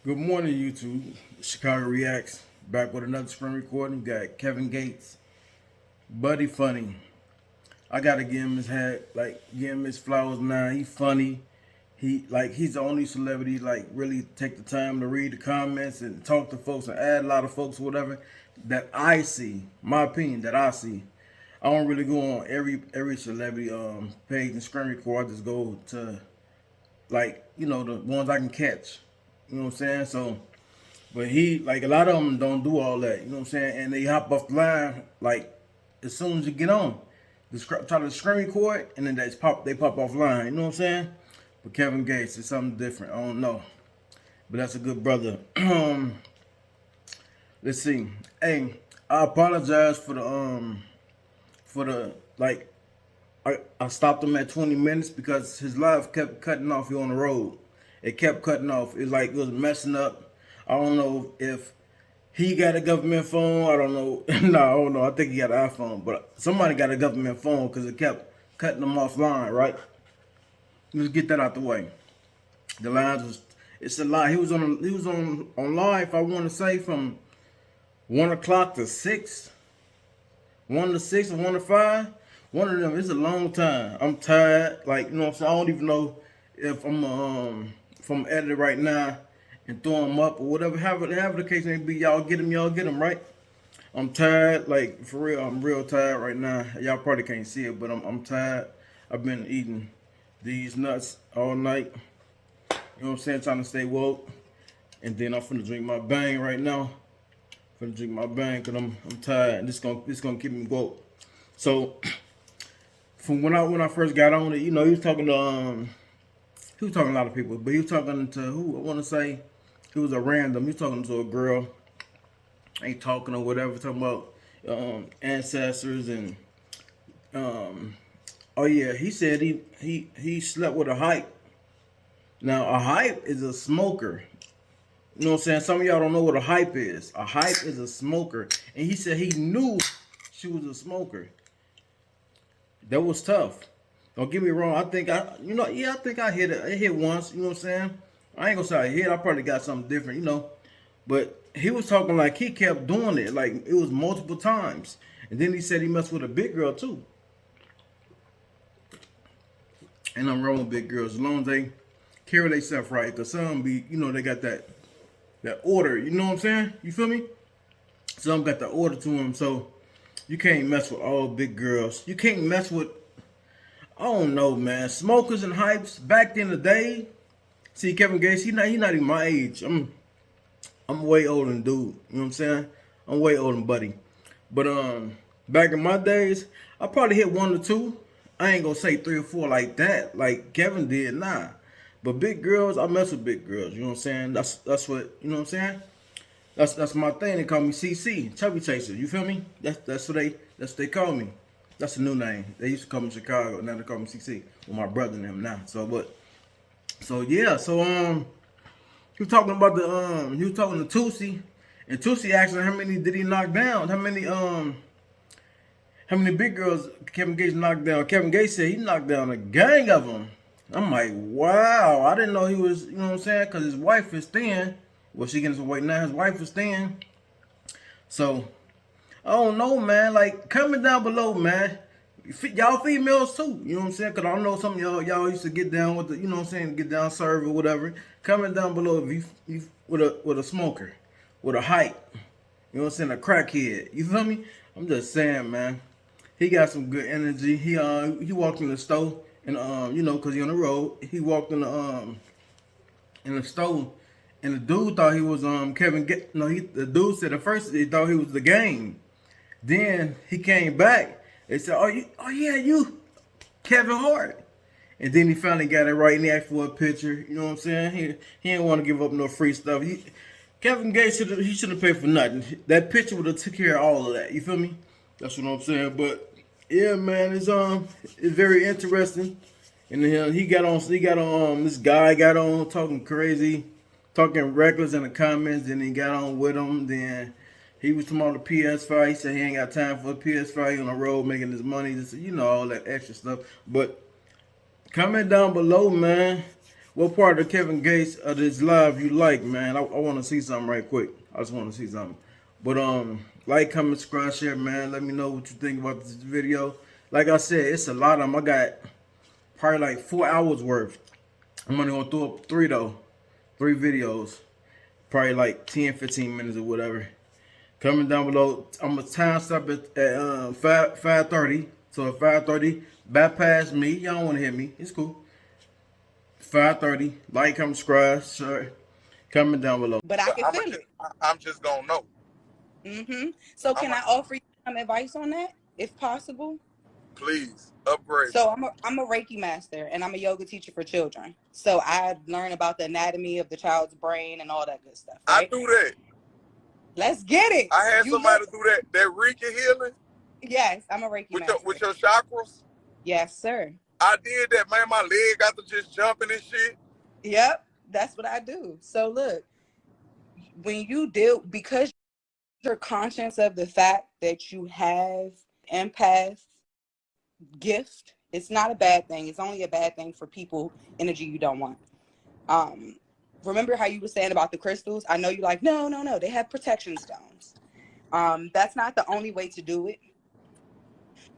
Good morning, YouTube. Chicago Reacts back with another screen recording. Got Kevin Gates, Buddy Funny. I gotta give him his hat, give him his flowers now. He funny. He's the only celebrity really take the time to read the comments and talk to folks and add a lot of folks, whatever that I see. My opinion that I see. I don't really go on every celebrity page and screen record. I just go to the ones I can catch. You know what I'm saying? So, but he a lot of them don't do all that. You know what I'm saying? And they hop off the line as soon as you get on. Try to screen record and then they pop offline. You know what I'm saying? But Kevin Gates is something different. I don't know, but that's a good brother. Let's see. Hey, I apologize for the I stopped him at 20 minutes because his live kept cutting off here on the road. It kept cutting off. It was messing up. I don't know if he got a government phone. I don't know. No, I don't know. I think he got an iPhone, but somebody got a government phone because it kept cutting them offline, right? Let's get that out the way. The lines was, it's a lot. He was on live, I want to say, from 1 o'clock to 6. 1 to 6 or 1 to 5. One of them. It's a long time. I'm tired. You know what I'm saying? I don't even know if I'm editing right now and throw them up or whatever. However the case may be, y'all get them, right? I'm tired. For real, I'm real tired right now. Y'all probably can't see it, but I'm tired. I've been eating these nuts all night. You know what I'm saying? Trying to stay woke. And then I'm finna drink my bang right now. Finna drink my bang because I'm tired. And this gonna keep me woke. So from when I first got on it, he was talking to he was talking to a lot of people, but he was talking to who I want to say he was a random. He was talking to a girl, ain't talking or whatever, talking about ancestors and oh yeah, he said he slept with a hype. Now a hype is a smoker. You know what I'm saying? Some of y'all don't know what a hype is. A hype is a smoker, and he said he knew she was a smoker. That was tough. Don't get me wrong. I think I hit it. I hit once. You know what I'm saying? I ain't gonna say I hit. I probably got something different, But he was talking like he kept doing it. Like it was multiple times. And then he said he messed with a big girl too. And I'm wrong with big girls as long as they carry themselves right. Cause some be, they got that order. You know what I'm saying? You feel me? Some got the order to them. So you can't mess with all big girls. You can't mess with, I don't know, man. Smokers and hypes back in the day. See, Kevin Gates, he not even my age. I'm way older than dude. You know what I'm saying? I'm way older than Buddy. But back in my days, I probably hit 1 or 2. I ain't gonna say 3 or 4 like that, like Kevin did, nah. But big girls, I mess with big girls. You know what I'm saying? That's what, you know what I'm saying? That's my thing. They call me CC, Chubby Chaser. You feel me? That's what they call me. That's a new name. They used to call me Chicago, now they call me CC. With my brother and him now. So yeah. He was talking about he was talking to Tootsie, and Tootsie asked him how many did he knock down? How many big girls Kevin Gates knocked down? Kevin Gates said he knocked down a gang of them. I'm like, wow, I didn't know he was, you know what I'm saying? Because his wife is thin. Well, she getting some weight now. His wife is thin. So, I don't know, man. Comment down below, man. Y'all females too, you know what I'm saying? Because I know some of y'all used to get down with the, you know what I'm saying, get down, serve or whatever. Comment down below if you with a smoker, with a hype. You know what I'm saying? A crackhead. You feel me? I'm just saying, man. He got some good energy. He walked in the store and cause he on the road. He walked in the store, and the dude thought he was Kevin. The dude said at first he thought he was the game. Then he came back. They said, "Oh yeah, you Kevin Hart." And then he finally got it right, and he asked for a picture. You know what I'm saying? He didn't want to give up no free stuff. Kevin Gates shouldn't pay for nothing. That picture would have took care of all of that. You feel me? That's what I'm saying. But yeah, man, it's very interesting. And then this guy got on talking crazy, talking reckless in the comments. Then he got on with him. Then he was talking about the PS5. He said he ain't got time for a PS5. He on the road making his money. Just, all that extra stuff. But comment down below, man. what part of Kevin Gates of this live you like, man? I want to see something right quick. I just want to see something. But like, comment, subscribe, share, man. Let me know what you think about this video. Like I said, it's a lot of them. I got probably like 4 hours worth. I'm only gonna throw up three though. 3 videos. Probably like 10, 15 minutes or whatever. Comment down below. I'm gonna time stop at 5:30. So at 5:30, bypass me. Y'all don't wanna hit me. It's cool. 5:30. Like, comment, subscribe, share. Comment down below. But I can feel it. I'm just gonna know. So can I offer you some advice on that, if possible? Please upgrade. So I'm a Reiki master and I'm a yoga teacher for children. So I learn about the anatomy of the child's brain and all that good stuff. Right? I do that. Let's get it. I had somebody do that Reiki healing. Yes, I'm a Reiki master. With your chakras? Yes, sir. I did that, man. My leg got to just jumping and shit. Yep, that's what I do. So look, when you because you're conscious of the fact that you have empath gift, it's not a bad thing. It's only a bad thing for people energy you don't want. Remember how you were saying about the crystals? I know you're like, no, they have protection stones. That's not the only way to do it.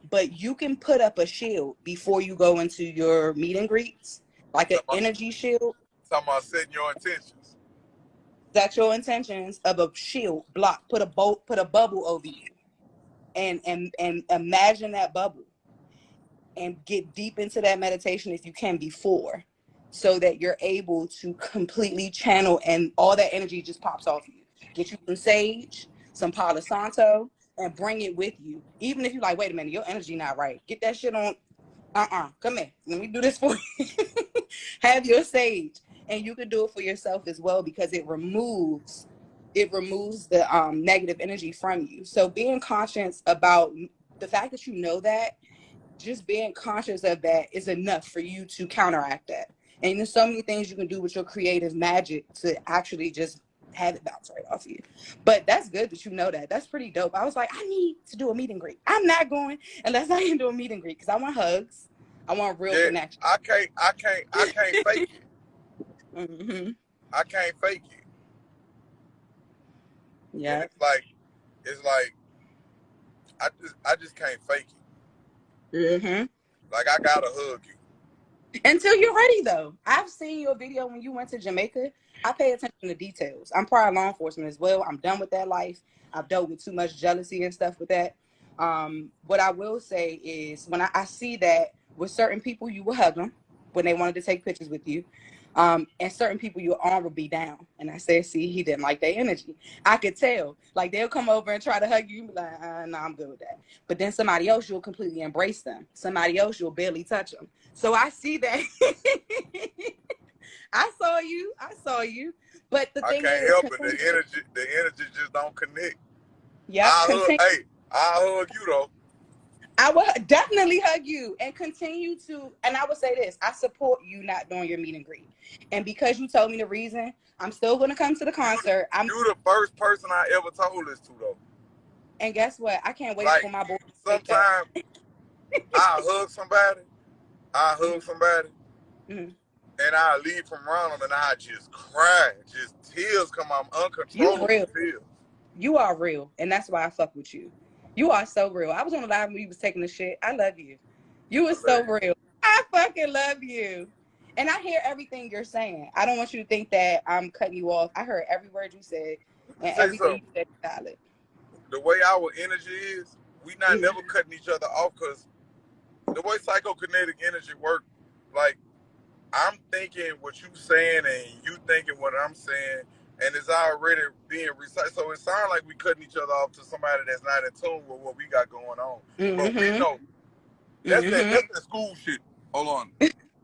But you can put up a shield before you go into your meet and greets, like an energy shield. Talking about setting your intentions. Set your intentions of a shield block. Put a bubble over you, and imagine that bubble, and get deep into that meditation if you can before, so that you're able to completely channel and all that energy just pops off you. Get you some sage, some Palo Santo, and bring it with you. Even if you're like, wait a minute, your energy not right. Get that shit on. Come here. Let me do this for you. Have your sage. And you can do it for yourself as well, because it removes the negative energy from you. So being conscious about the fact that you know that, just being conscious of that is enough for you to counteract that. And there's so many things you can do with your creative magic to actually just have it bounce right off you. But that's good that you know that. That's pretty dope. I was like, I need to do a meet and greet. I'm not going unless I can do a meet and greet, because I want hugs. I want real connection. I can't fake it. I can't fake it. Yeah. It's like I just can't fake it. Like, I gotta hug you. Until you're ready, though. I've seen your video when you went to Jamaica. I pay attention to details. I'm part of law enforcement as well. I'm done with that life. I've dealt with too much jealousy and stuff with that. What I will say is, when I see that with certain people, you will hug them when they wanted to take pictures with you. And certain people, your arm will be down. And I said, see, he didn't like their energy. I could tell. Like, they'll come over and try to hug you. Be like, no, I'm good with that. But then somebody else, you'll completely embrace them. Somebody else, you'll barely touch them. So I see that. I saw you. But the thing is, I can't help it. The energy just don't connect. Yeah. I'll hug you though. I will definitely hug you and continue to, and I would say this, I support you not doing your meet and greet. And because you told me the reason, I'm still going to come to the concert. You're the first person I ever told this to, though. And guess what? I can't wait for my boy. Sometimes I hug somebody, and I leave from around them, and I just cry. Just tears come out, uncontrollable tears. You are real, and that's why I fuck with you. You are so real. I was on the live when you was taking the shit. I love you. You were so real. I fucking love you. And I hear everything you're saying. I don't want you to think that I'm cutting you off. I heard every word you said, and everything you said is valid. The way our energy is, we not never cutting each other off, because the way psychokinetic energy works, like, I'm thinking what you saying and you thinking what I'm saying, and it's already being recycled. So it sounds like we cutting each other off to somebody that's not in tune with what we got going on. But we know that's that school shit. Hold on.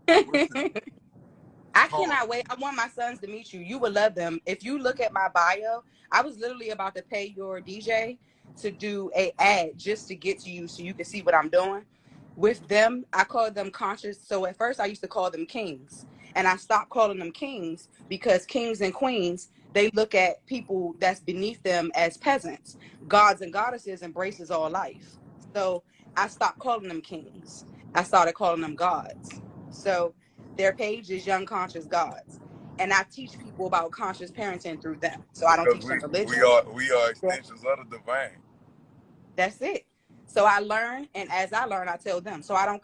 I cannot wait. I want my sons to meet you. You would love them. If you look at my bio, I was literally about to pay your DJ to do a ad just to get to you so you can see what I'm doing. With them, I call them conscious. So at first I used to call them kings. And I stopped calling them kings because kings and queens, they look at people that's beneath them as peasants. Gods and goddesses embraces all life. So I stopped calling them kings. I started calling them gods. So Their page is Young Conscious Gods. And I teach people about conscious parenting through them. So I don't Because teach them we religion. are extensions of the divine. That's it. So I learn, and as I learn, I tell them. So I don't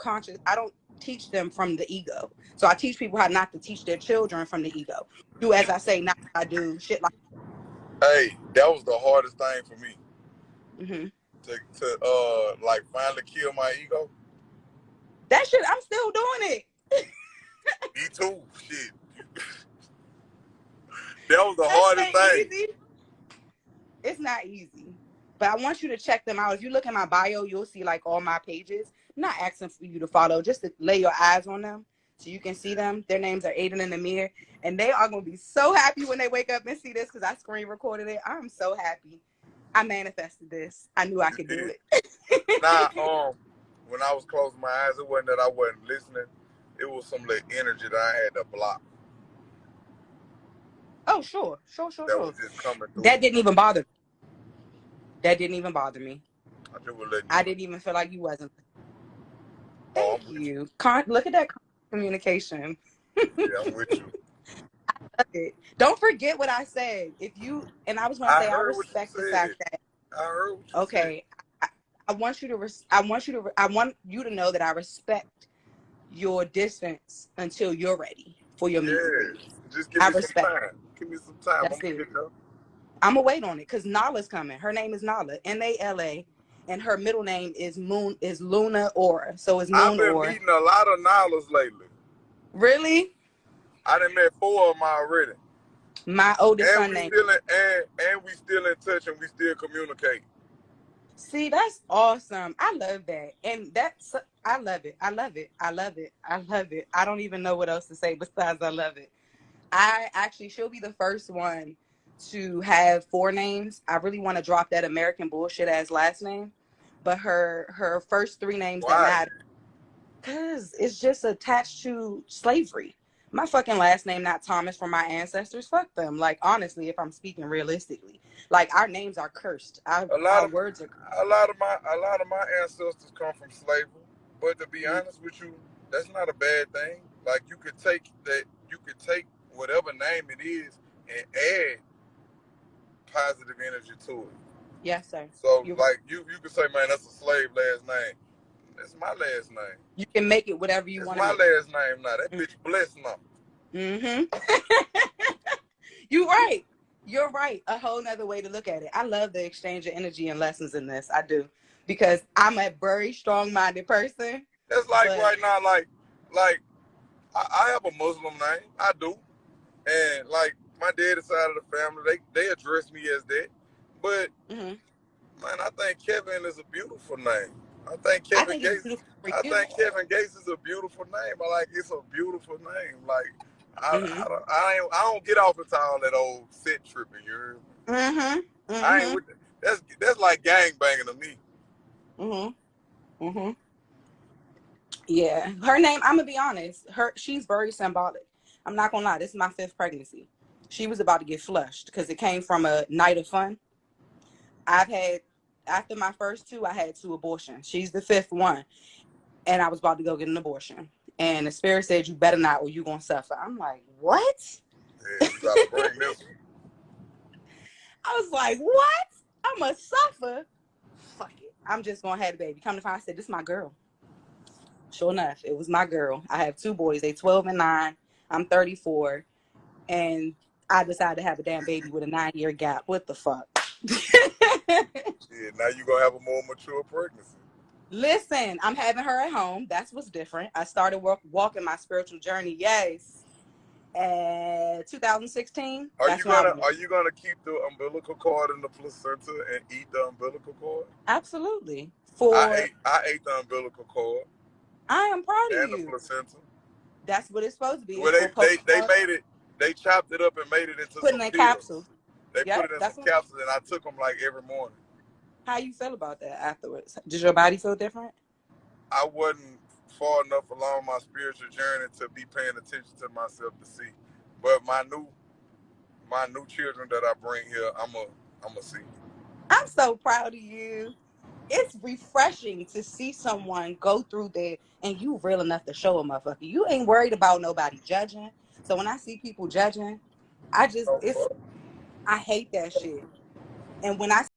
teach them from the ego. So I teach people how not to teach their children from the ego. Do as I say, not as I do. Shit like. Hey, that was the hardest thing for me Mm-hmm. to like finally kill my ego. That shit, I'm still doing it. Me too. Shit. That was the That hardest shit ain't thing. easy. It's not easy. But I want you to check them out. If you look at my bio, you'll see like all my pages. I'm not asking for you to follow, just to lay your eyes on them so you can see them. Their names are Aiden and Amir. And they are going to be so happy when they wake up and see this because I screen recorded it. I'm so happy. I manifested this. I knew I could do it. Nah, when I was closing my eyes, it wasn't that I wasn't listening. It was some little energy that I had to block. Oh, sure. That was just coming through. That didn't even bother me. I just was letting I didn't even feel like you wasn't. Oh, Thank you. Look at that communication. Yeah, I'm with you. Don't forget what I said. I was going to say, I respect the fact that. I heard what you okay, said. I want you to know that I respect your distance until you're ready for your meet and greet. Just give me some time. Give me some time. That's it. I'm gonna wait on it because Nala's coming. Her name is Nala, Nala, and her middle name is Luna Aura. So it's Moon I've been Aura. meeting a lot of Nalas lately. Really? I done met 4 of them already. My oldest son named. And we still in touch and we still communicate. See, that's awesome. I love that. And I love it. I don't even know what else to say besides I love it. She'll be the first one to have 4 names. I really want to drop that American bullshit as last name. But her first 3 names that matter. Because it's just attached to slavery. My fucking last name, not Thomas, from my ancestors. Fuck them. Like, honestly, if I'm speaking realistically, like our names are cursed. Our words are cursed. A lot of my ancestors come from slavery. But to be honest with you, that's not a bad thing. Like you could take whatever name it is and add positive energy to it. Yes, sir. So like you could say, man, that's a slave last name. That's my last name. You can make it whatever you want to make. That's my last name now. That bitch blessed now. Mm-hmm. You're right. A whole nother way to look at it. I love the exchange of energy and lessons in this. I do. Because I'm a very strong-minded person. That's like right now, like I have a Muslim name. I do. And like my dad's side of the family, they address me as that. But man, I think Kevin is a beautiful name. I think Kevin Gates is a beautiful name. It's a beautiful name. Like I don't get off into all that old set tripping. You heard me? I ain't with that. That's like gang banging to me. Yeah, her name. I'm gonna be honest. She's very symbolic. I'm not gonna lie. This is my 5th pregnancy. She was about to get flushed because it came from a night of fun. After my first 2, I had 2 abortions. She's the 5th one. And I was about to go get an abortion. And the spirit said, you better not or you're going to suffer. I'm like, what? Yeah, you gotta bring this one. I was like, what? I'm going to suffer? Fuck it. I'm just going to have the baby. Come to find, I said, this is my girl. Sure enough, it was my girl. I have 2 boys. They 12 and 9. I'm 34. And I decided to have a damn baby with a 9-year gap. What the fuck? Yeah, now you're going to have a more mature pregnancy. Listen, I'm having her at home. That's what's different. I started walking my spiritual journey, yes, 2016. Are you gonna keep the umbilical cord in the placenta and eat the umbilical cord? Absolutely. I ate the umbilical cord. I am proud of you. And the placenta. That's what it's supposed to be. Well, they made it. They chopped it up and made it into some capsules. They put it in some capsules, and I took them like every morning. How you feel about that afterwards? Does your body feel different? I wasn't far enough along my spiritual journey to be paying attention to myself to see. But my new children that I bring here, I'm a see. I'm so proud of you. it's refreshing to see someone go through that and you real enough to show a motherfucker. You ain't worried about nobody judging. So when I see people judging, I hate that shit. And when I